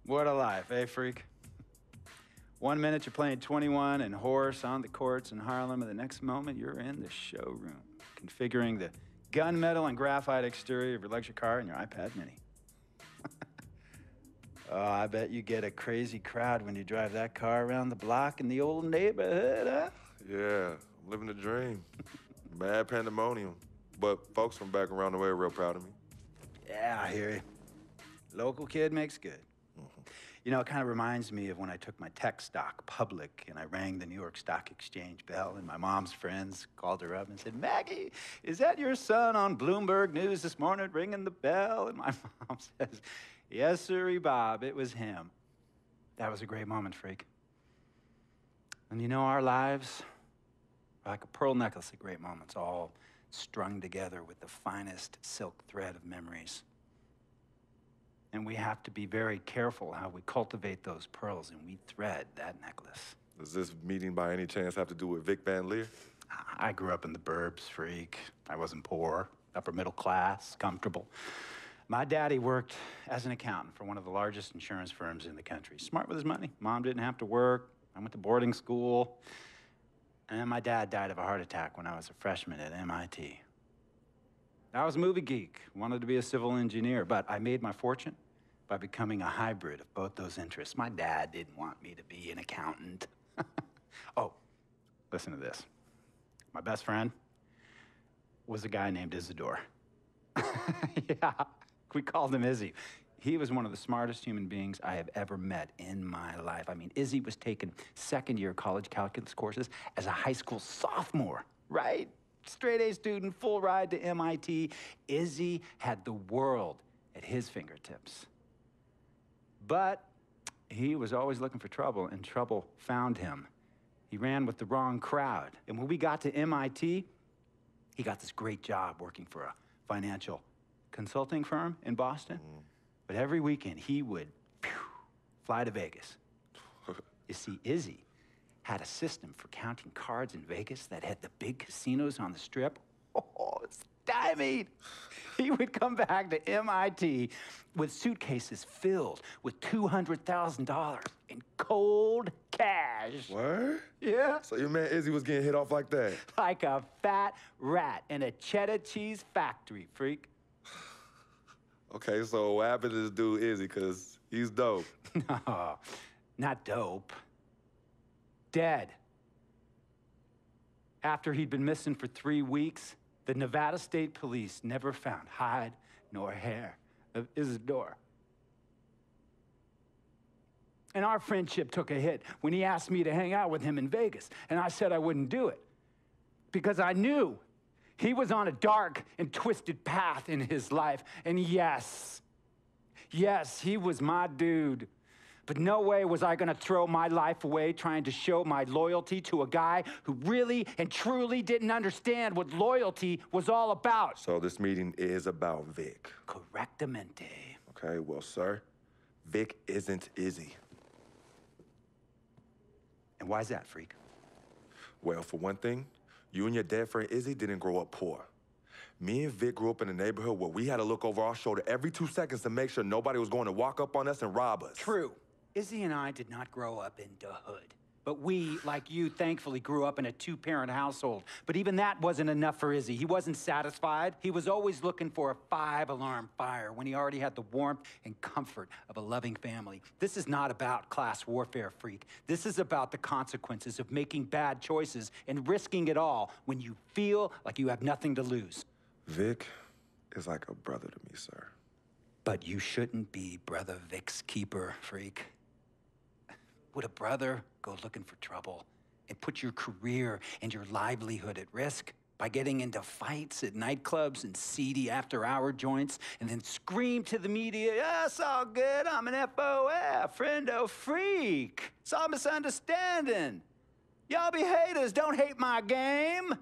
What a life, eh, freak? 1 minute you're playing 21 and horse on the courts in Harlem, and the next moment you're in the showroom, configuring the gunmetal and graphite exterior of your luxury car and your iPad mini. Oh, I bet you get a crazy crowd when you drive that car around the block in the old neighborhood, huh? Yeah, I'm living the dream. Mad pandemonium. But folks from back around the way are real proud of me. Yeah, I hear you. Local kid makes good. You know, it kind of reminds me of when I took my tech stock public and I rang the New York Stock Exchange bell, and my mom's friends called her up and said, "Maggie, is that your son on Bloomberg News this morning ringing the bell?" And my mom says, "Yes, sirree, Bob, it was him." That was a great moment, freak. And you know, our lives are like a pearl necklace of great moments, all strung together with the finest silk thread of memories. And we have to be very careful how we cultivate those pearls and we thread that necklace. Does this meeting by any chance have to do with Vic Van Leer? I grew up in the burbs, freak. I wasn't poor, upper middle class, comfortable. My daddy worked as an accountant for one of the largest insurance firms in the country. Smart with his money. Mom didn't have to work. I went to boarding school. And then my dad died of a heart attack when I was a freshman at MIT. I was a movie geek, wanted to be a civil engineer, but I made my fortune by becoming a hybrid of both those interests. My dad didn't want me to be an accountant. Oh, listen to this. My best friend was a guy named Isidore. Yeah, we called him Izzy. He was one of the smartest human beings I have ever met in my life. I mean, Izzy was taking second-year college calculus courses as a high school sophomore, right? Straight A student, full ride to MIT. Izzy had the world at his fingertips. But he was always looking for trouble, and trouble found him. He ran with the wrong crowd. And when we got to MIT, he got this great job working for a financial consulting firm in Boston. But every weekend, he would fly to Vegas. You see, Izzy had a system for counting cards in Vegas that had the big casinos on the Strip. Oh, stymied. He would come back to MIT with suitcases filled with $200,000 in cold cash. What? Yeah. So your man Izzy was getting hit off like that? Like a fat rat in a cheddar cheese factory, freak. Okay, so what happened to this dude Izzy, because he's dope? No, not dope. Dead. After he'd been missing for 3 weeks, the Nevada State Police never found hide nor hair of Isidore. And our friendship took a hit when he asked me to hang out with him in Vegas, and I said I wouldn't do it because I knew he was on a dark and twisted path in his life. And yes, he was my dude. But no way was I gonna throw my life away trying to show my loyalty to a guy who really and truly didn't understand what loyalty was all about. So this meeting is about Vic. Correctamente. Okay, well, sir, Vic isn't Izzy. And why's that, freak? Well, for one thing, you and your dead friend Izzy didn't grow up poor. Me and Vic grew up in a neighborhood where we had to look over our shoulder every 2 seconds to make sure nobody was going to walk up on us and rob us. True. Izzy and I did not grow up in the hood. But we, like you, thankfully grew up in a 2-parent household. But even that wasn't enough for Izzy. He wasn't satisfied. He was always looking for a 5-alarm fire when he already had the warmth and comfort of a loving family. This is not about class warfare, freak. This is about the consequences of making bad choices and risking it all when you feel like you have nothing to lose. Vic is like a brother to me, sir. But you shouldn't be Brother Vic's keeper, freak. Would a brother go looking for trouble and put your career and your livelihood at risk by getting into fights at nightclubs and seedy after-hour joints and then scream to the media, "Yeah, it's all good, I'm an FOF, friendo freak. It's all misunderstanding. Y'all be haters, don't hate my game."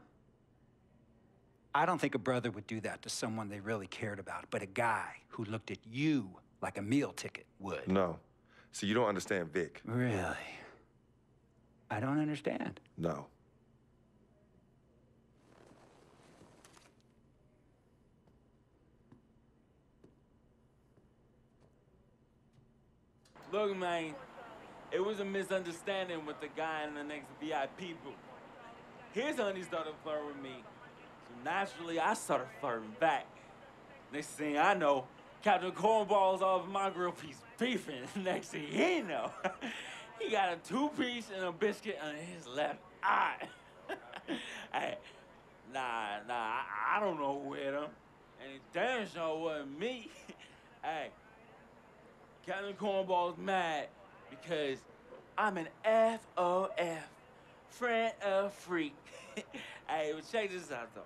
I don't think a brother would do that to someone they really cared about, but a guy who looked at you like a meal ticket would. No. See, you don't understand Vic. Really? I don't understand. No. Look, man, it was a misunderstanding with the guy in the next VIP booth. His honey started flirting with me, so naturally I started flirting back. Next thing I know, Captain Cornball's off my grill piece beefing. Next thing he know, he got a 2-piece and a biscuit on his left eye. Hey, I don't know who hit him. And it damn sure wasn't me. Hey, Captain Cornball's mad because I'm an FOF, friend of freak. Hey, but check this out, though.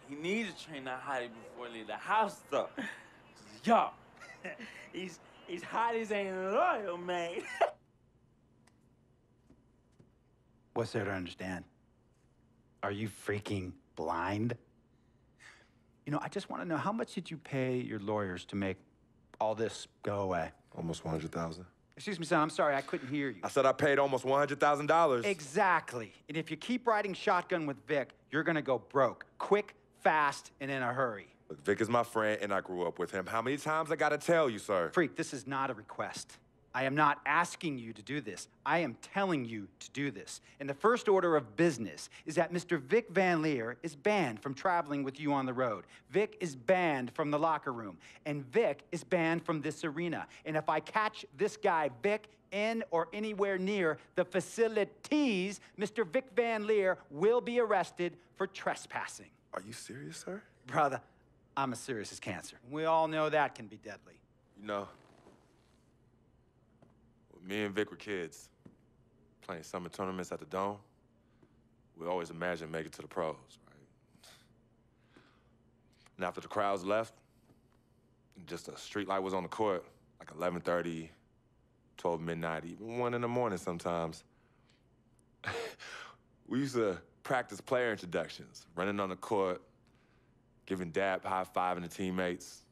He needs to train that hottie before he leave the house, though. Yo, he's hot as ain't loyal, man. What's there to understand? Are you freaking blind? You know, I just want to know, how much did you pay your lawyers to make all this go away? Almost $100,000. Excuse me, son, I'm sorry, I couldn't hear you. I said I paid almost $100,000. Exactly. And if you keep riding shotgun with Vic, you're gonna go broke. Quick, fast, and in a hurry. Look, Vic is my friend, and I grew up with him. How many times I gotta tell you, sir? Freak, this is not a request. I am not asking you to do this. I am telling you to do this. And the first order of business is that Mr. Vic Van Leer is banned from traveling with you on the road. Vic is banned from the locker room. And Vic is banned from this arena. And if I catch this guy, Vic, in or anywhere near the facilities, Mr. Vic Van Leer will be arrested for trespassing. Are you serious, sir? Brother, I'm as serious as cancer. We all know that can be deadly. You know, when me and Vic were kids, playing summer tournaments at the Dome, we always imagined making it to the pros, right? And after the crowds left, just a street light was on the court, like 11:30, 12 midnight, even 1 in the morning sometimes. We used to practice player introductions, running on the court, giving dab high-fiving the teammates.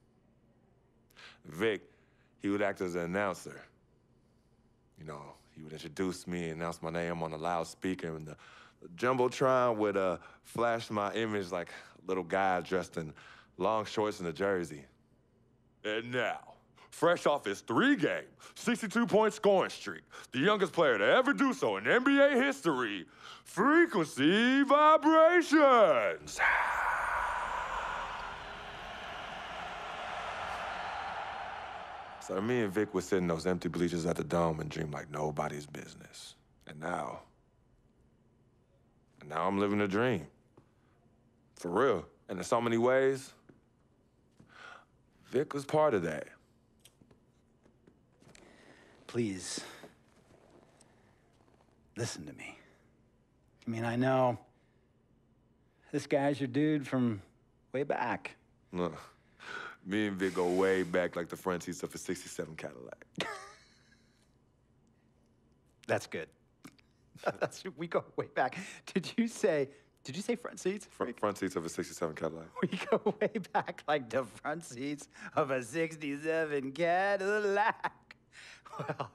Vic, he would act as an announcer. You know, he would introduce me, announce my name on the loudspeaker, and the Jumbotron would flash my image like a little guy dressed in long shorts and a jersey. And now, fresh off his 3-game, 62-point scoring streak, the youngest player to ever do so in NBA history, Frequency Vibrations. So me and Vic would sit in those empty bleachers at the Dome and dream like nobody's business. And now I'm living a dream. For real. And in so many ways, Vic was part of that. Please, listen to me. I mean, I know this guy's your dude from way back. Look, me and Vic go way back like the front seats of a '67 Cadillac. That's good. We go way back. Did you say front seats? Front seats of a '67 Cadillac. We go way back like the front seats of a '67 Cadillac. Well,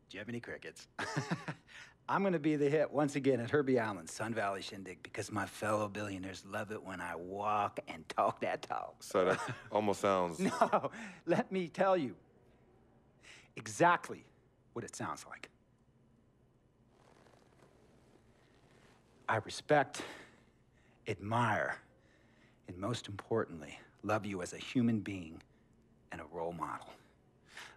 do you have any crickets? I'm gonna be the hit once again at Herbie Allen's Sun Valley Shindig because my fellow billionaires love it when I walk and talk that talk. So that almost sounds... No, let me tell you exactly what it sounds like. I respect, admire, and most importantly, love you as a human being and a role model.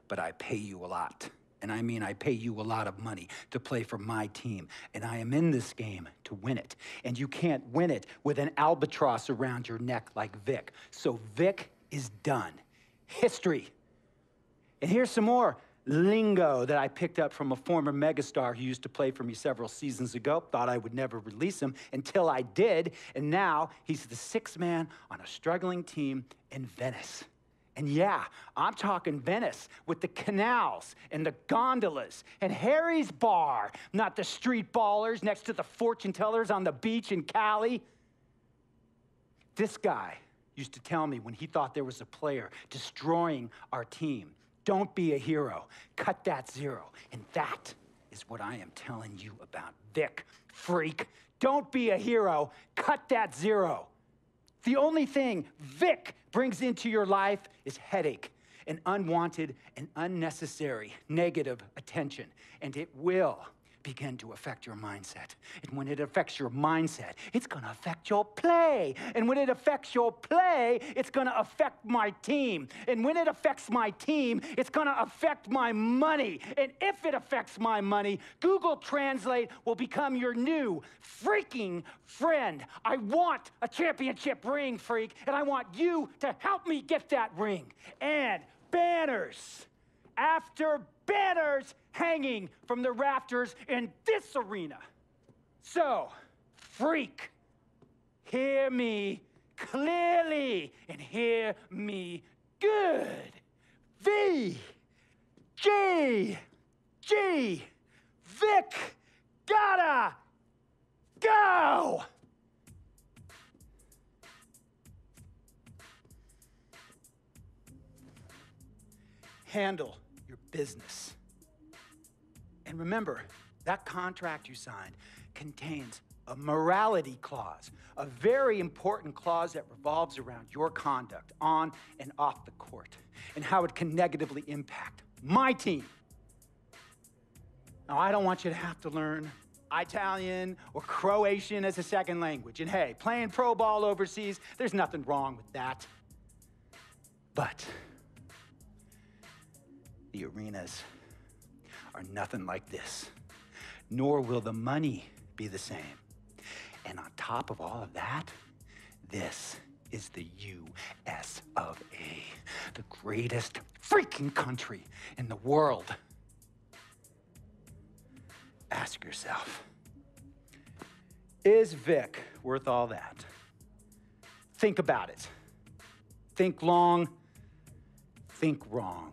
But I pay you a lot. And I mean, I pay you a lot of money to play for my team. And I am in this game to win it. And you can't win it with an albatross around your neck like Vic. So Vic is done. History. And here's some more lingo that I picked up from a former megastar who used to play for me several seasons ago. Thought I would never release him until I did. And now he's the 6th man on a struggling team in Venice. And yeah, I'm talking Venice with the canals and the gondolas and Harry's bar, not the street ballers next to the fortune tellers on the beach in Cali. This guy used to tell me when he thought there was a player destroying our team, don't be a hero, cut that zero. And that is what I am telling you about Vic, freak. Don't be a hero, cut that zero. The only thing Vic brings into your life is headache. and unwanted and unnecessary negative attention, and it will begin to affect your mindset. And when it affects your mindset, it's gonna affect your play. And when it affects your play, it's gonna affect my team. And when it affects my team, it's gonna affect my money. And if it affects my money, Google Translate will become your new freaking friend. I want a championship ring, freak, and I want you to help me get that ring. And banners after banners hanging from the rafters in this arena. So, freak, hear me clearly and hear me good. Vick, gotta go! Handle your business. And remember, that contract you signed contains a morality clause, a very important clause that revolves around your conduct on and off the court, and how it can negatively impact my team. Now, I don't want you to have to learn Italian or Croatian as a second language. And hey, playing pro ball overseas, there's nothing wrong with that. But the arenas are nothing like this, nor will the money be the same. And on top of all of that, this is the US of A, the greatest freaking country in the world. Ask yourself, is Vick worth all that? Think about it. Think long, think wrong.